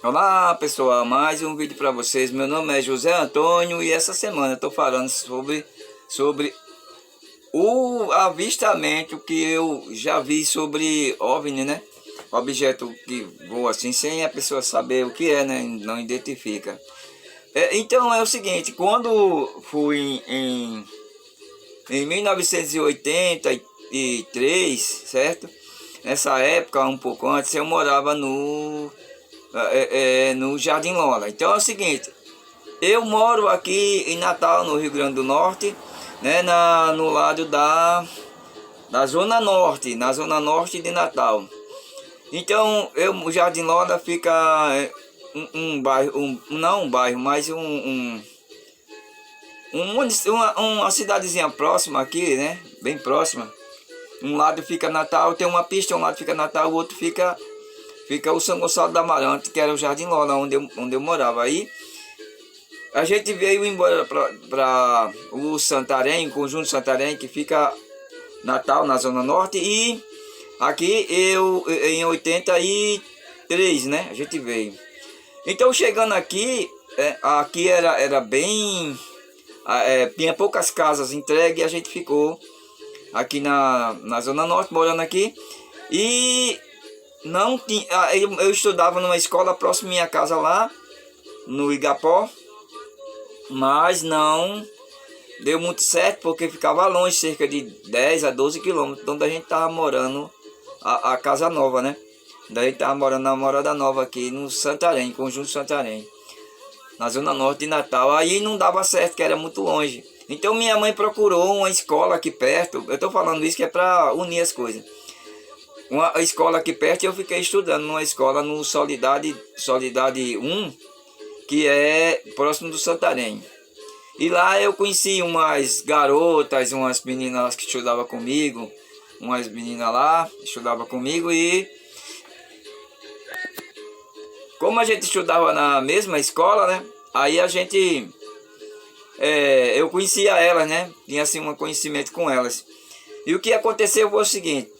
Olá pessoal, mais um vídeo para vocês. Meu nome é José Antônio e essa semana eu estou falando sobre o avistamento que eu já vi sobre OVNI, né? Objeto que voa assim sem a pessoa saber o que é, né? Não identifica. Então é o seguinte, quando fui em 1983, certo? Nessa época, um pouco antes, eu morava no Jardim Lola. Então é o seguinte, eu moro aqui em Natal, no Rio Grande do Norte, né, no lado da Zona Norte, na Zona Norte de Natal. Então o Jardim Lola fica um bairro, não um bairro, mas uma cidadezinha próxima aqui, né, bem próxima. Um lado fica Natal, tem uma pista, um lado fica Natal, o outro fica o São Gonçalo da Amarante, que era o Jardim Lola, onde eu morava. Aí a gente veio embora para o Santarém, o Conjunto Santarém, que fica Natal, na Zona Norte. E aqui em 83, né, a gente veio. Então chegando aqui, aqui era bem... tinha poucas casas entregues e a gente ficou aqui na Zona Norte, morando aqui. E não tinha, eu estudava numa escola próxima à minha casa lá, no Igapó, mas não deu muito certo porque ficava longe, cerca de 10 a 12 quilômetros, onde a gente estava morando, a casa nova, né? Daí estava morando na morada nova aqui no Santarém, Conjunto Santarém, na Zona Norte de Natal. Aí não dava certo, que era muito longe. Então minha mãe procurou uma escola aqui perto. Eu estou falando isso que é para unir as coisas. Uma escola aqui perto, e eu fiquei estudando numa escola no Solidade 1, que é próximo do Santarém. E lá eu conheci umas garotas, umas meninas que estudavam comigo, umas meninas lá estudavam comigo. E como a gente estudava na mesma escola, né, aí a gente... eu conhecia elas, né? Tinha assim um conhecimento com elas. E o que aconteceu foi o seguinte: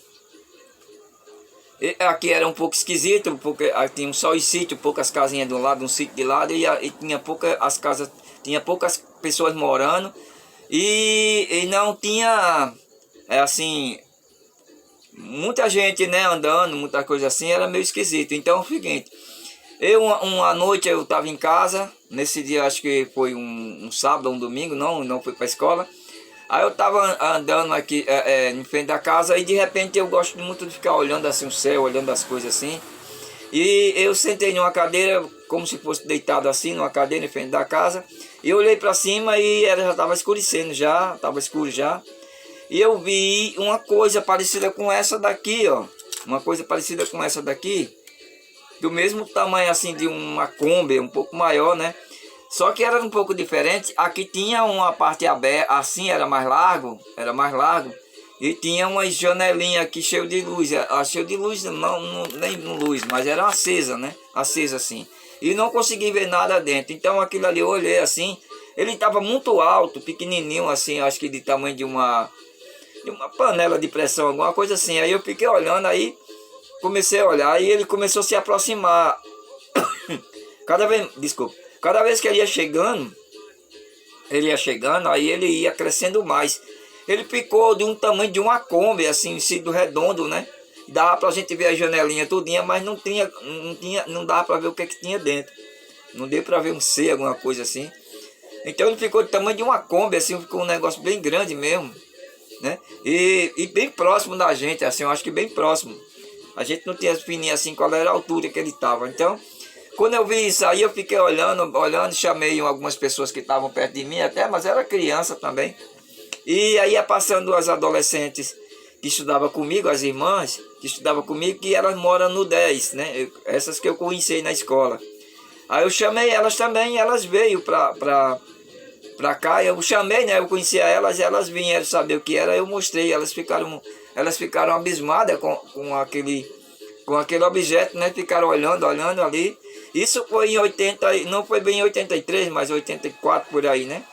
aqui era um pouco esquisito, porque tinha só os sítios, poucas casinhas de um lado, um sítio de lado, e tinha as casas, tinha poucas pessoas morando, e não tinha assim muita gente, né, andando, muita coisa assim, era meio esquisito. Então é o seguinte, uma noite eu estava em casa, nesse dia acho que foi um sábado ou um domingo, não fui para a escola. Aí eu estava andando aqui em frente da casa, e de repente eu gosto muito de ficar olhando assim o céu, olhando as coisas assim. E eu sentei numa cadeira, como se fosse deitado assim, numa cadeira em frente da casa. E eu olhei para cima e ela já estava escurecendo, já estava escuro já. E eu vi uma coisa parecida com essa daqui, ó. Uma coisa parecida com essa daqui, do mesmo tamanho assim de uma Kombi, um pouco maior, né? Só que era um pouco diferente. Aqui tinha uma parte aberta, assim, era mais largo, e tinha umas janelinhas aqui cheio de luz. Cheio de luz, não nem luz, mas era acesa, né? Acesa assim. E não consegui ver nada dentro. Então aquilo ali eu olhei assim, ele estava muito alto, pequenininho assim, acho que de tamanho de uma panela de pressão, alguma coisa assim. Aí eu fiquei olhando, aí comecei a olhar e ele começou a se aproximar. Cada vez que ele ia chegando, aí ele ia crescendo mais. Ele ficou de um tamanho de uma Kombi, assim, sido redondo, né? Dava pra gente ver a janelinha tudinha, mas não dava pra ver o que tinha dentro. Não deu pra ver um C, alguma coisa assim. Então ele ficou do tamanho de uma Kombi, assim, ficou um negócio bem grande mesmo, né? E bem próximo da gente, assim, eu acho que bem próximo. A gente não tinha definido assim qual era a altura que ele estava. Então, quando eu vi isso aí, eu fiquei olhando, chamei algumas pessoas que estavam perto de mim até, mas era criança também. E aí ia passando as adolescentes que estudavam comigo, as irmãs que estudavam comigo, que elas moram no 10, né? Essas que eu conheci na escola. Aí eu chamei elas também, e elas veio pra cá. Eu chamei, né? Eu conhecia elas, e elas vieram saber o que era. Eu mostrei, elas ficaram abismadas com aquele objeto, né? Ficaram olhando ali. Isso foi em 80, não foi bem em 83, mas 84 por aí, né?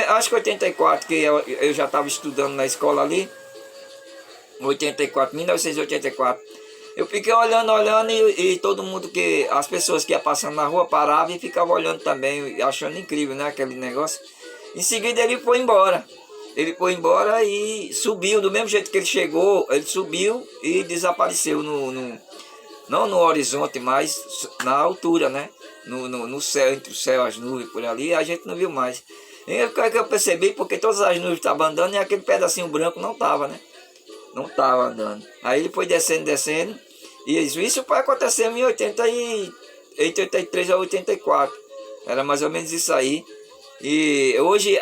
Acho que 84, que eu já estava estudando na escola ali. 1984. Eu fiquei olhando e todo mundo as pessoas que iam passando na rua paravam e ficavam olhando também, achando incrível, né, aquele negócio. Em seguida ele foi embora. Ele foi embora e subiu, do mesmo jeito que ele chegou, ele subiu e desapareceu não no horizonte, mas na altura, né? No céu, entre o céu e as nuvens por ali, a gente não viu mais. E o que eu percebi, porque todas as nuvens estavam andando e aquele pedacinho branco não estava, né? Não estava andando. Aí ele foi descendo, e isso foi acontecer em 83 a 84. Era mais ou menos isso aí. E hoje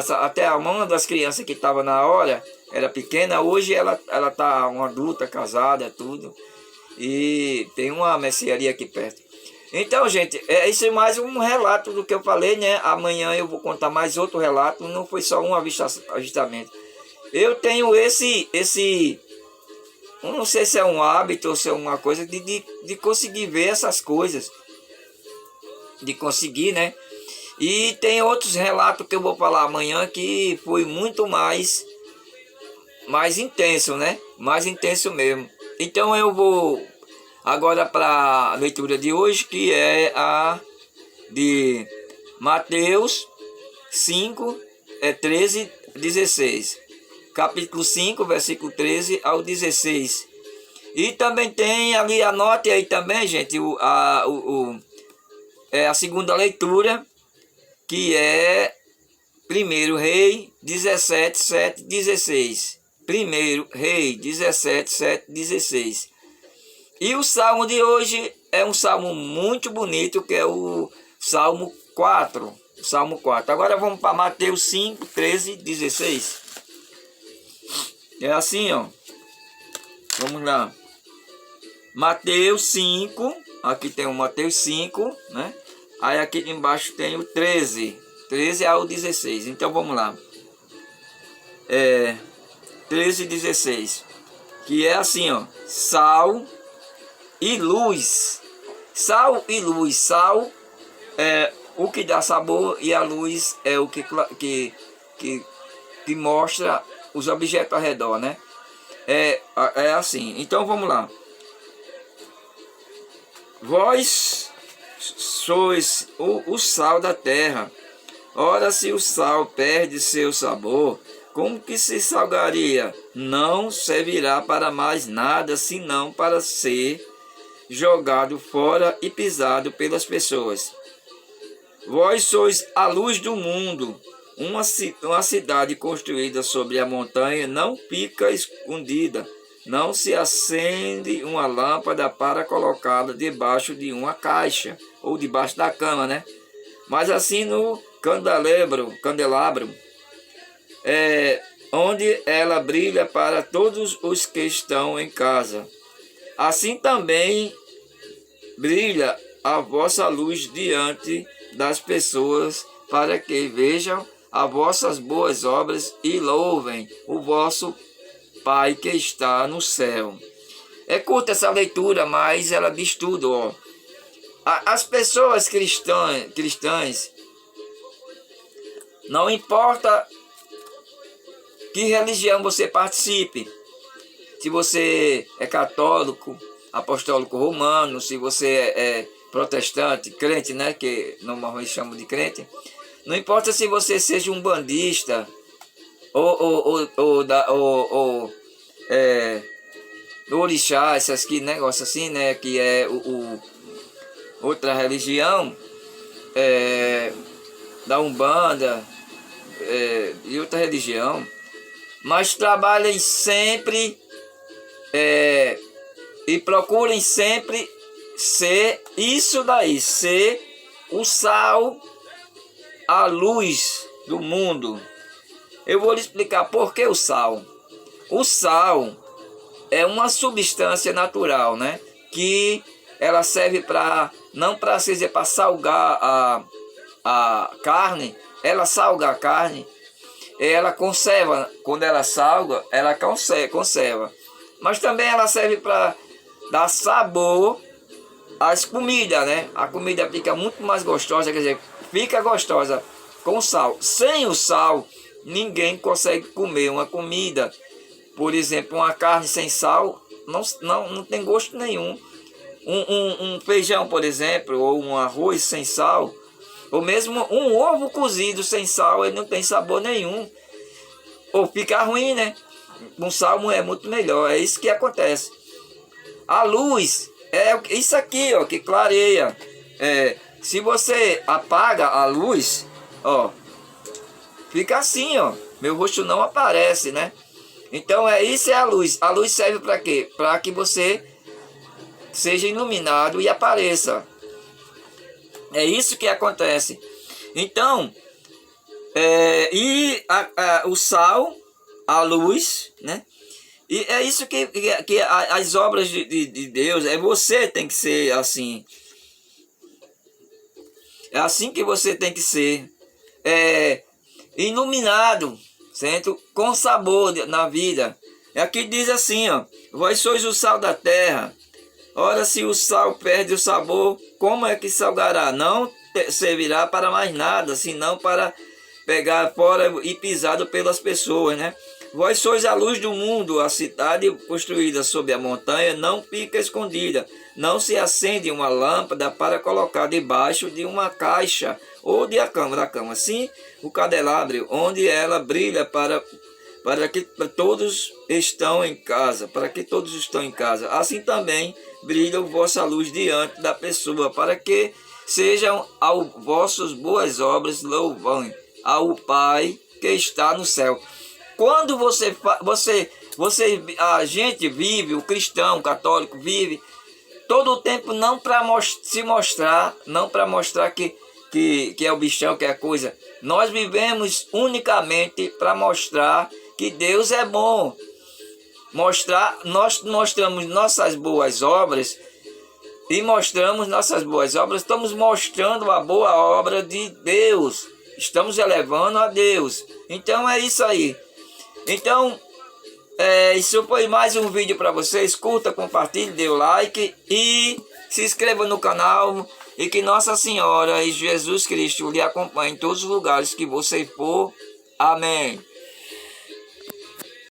até uma das crianças que estava na hora, era pequena, hoje ela tá uma adulta, casada, tudo. E tem uma mercearia aqui perto. Então, gente, isso é mais um relato do que eu falei, né? Amanhã eu vou contar mais outro relato, não foi só um avistamento. Eu tenho não sei se é um hábito ou se é uma coisa de conseguir ver essas coisas. De conseguir, né? E tem outros relatos que eu vou falar amanhã que foi muito mais intenso, né? Mais intenso mesmo. Então eu vou agora para a leitura de hoje, que é a de Mateus 5, 13, 16. Capítulo 5, versículo 13 ao 16. E também tem ali, anote aí também, gente, a segunda leitura, que é 1 Rei 17, 7, 16. 1 Rei 17, 7, 16. E o salmo de hoje é um salmo muito bonito, que é o Salmo 4. Salmo 4. Agora vamos para Mateus 5, 13, 16. É assim, ó. Vamos lá. Mateus 5. Aqui tem o Mateus 5, né? Aí aqui embaixo tem o 13. 13 ao 16. Então vamos lá. 13 e 16. Que é assim, ó. Sal e luz. Sal e luz. Sal é o que dá sabor e a luz é o que mostra os objetos ao redor, né? É assim. Então vamos lá. Vós sois o sal da terra. Ora, se o sal perde seu sabor, como que se salgaria? Não servirá para mais nada, senão para ser jogado fora e pisado pelas pessoas. Vós sois a luz do mundo. Uma cidade construída sobre a montanha não fica escondida. Não se acende uma lâmpada para colocá-la debaixo de uma caixa ou debaixo da cama, né? Mas assim no candelabro, onde ela brilha para todos os que estão em casa. Assim também brilha a vossa luz diante das pessoas, para que vejam as vossas boas obras e louvem o vosso Pai que está no céu. É curta essa leitura, mas ela diz tudo, ó. As pessoas cristãs, não importa que religião você participe, se você é católico, apostólico romano, se você é protestante, crente, né, que normalmente chamam de crente, não importa se você seja um bandista ou orixá, essas que negócio assim, né, que é outra religião, da Umbanda, e outra religião, mas trabalhem sempre e procurem sempre ser isso daí, ser o sal, a luz do mundo. Eu vou lhe explicar por que o sal. O sal é uma substância natural, né? Que ela serve não para salgar a carne, ela salga a carne, ela conserva, quando ela salga, ela conserva. Mas também ela serve para dar sabor às comidas, né? A comida fica muito mais gostosa, quer dizer, fica gostosa com sal. Sem o sal, ninguém consegue comer uma comida, Por exemplo, uma carne sem sal não tem gosto nenhum. Um feijão, por exemplo, ou um arroz sem sal, ou mesmo um ovo cozido sem sal, ele não tem sabor nenhum. Ou fica ruim, né? Com sal é muito melhor. É isso que acontece. A luz é isso aqui, ó, que clareia. Se você apaga a luz, ó, fica assim, ó. Meu rosto não aparece, né? Então isso é a luz. A luz serve para quê? Para que você seja iluminado e apareça. É isso que acontece. Então, o sal, a luz, né? E é isso que as obras de Deus, você tem que ser assim. É assim que você tem que ser. Iluminado, certo? Com sabor na vida. Aqui diz assim, ó: vós sois o sal da terra. Ora, se o sal perde o sabor, como é que salgará? Não servirá para mais nada, senão para pegar fora e pisado pelas pessoas, né? Vós sois a luz do mundo. A cidade construída sob a montanha não fica escondida. Não se acende uma lâmpada para colocar debaixo de uma caixa ou da cama. Sim, o candelabro, onde ela brilha para que todos estão em casa. Para que todos estão em casa. Assim também brilha a vossa luz diante da pessoa, para que sejam as vossas boas obras louvando ao Pai que está no céu. Quando a gente vive, o cristão, o católico vive todo o tempo não para se mostrar, não para mostrar que é o bichão, que é a coisa. Nós vivemos unicamente para mostrar que Deus é bom. Nós mostramos nossas boas obras e mostramos nossas boas obras, estamos mostrando a boa obra de Deus, estamos elevando a Deus. Então é isso aí. Então, isso foi mais um vídeo para vocês. Curta, compartilhe, dê o like e se inscreva no canal. E que Nossa Senhora e Jesus Cristo lhe acompanhem em todos os lugares que você for. Amém.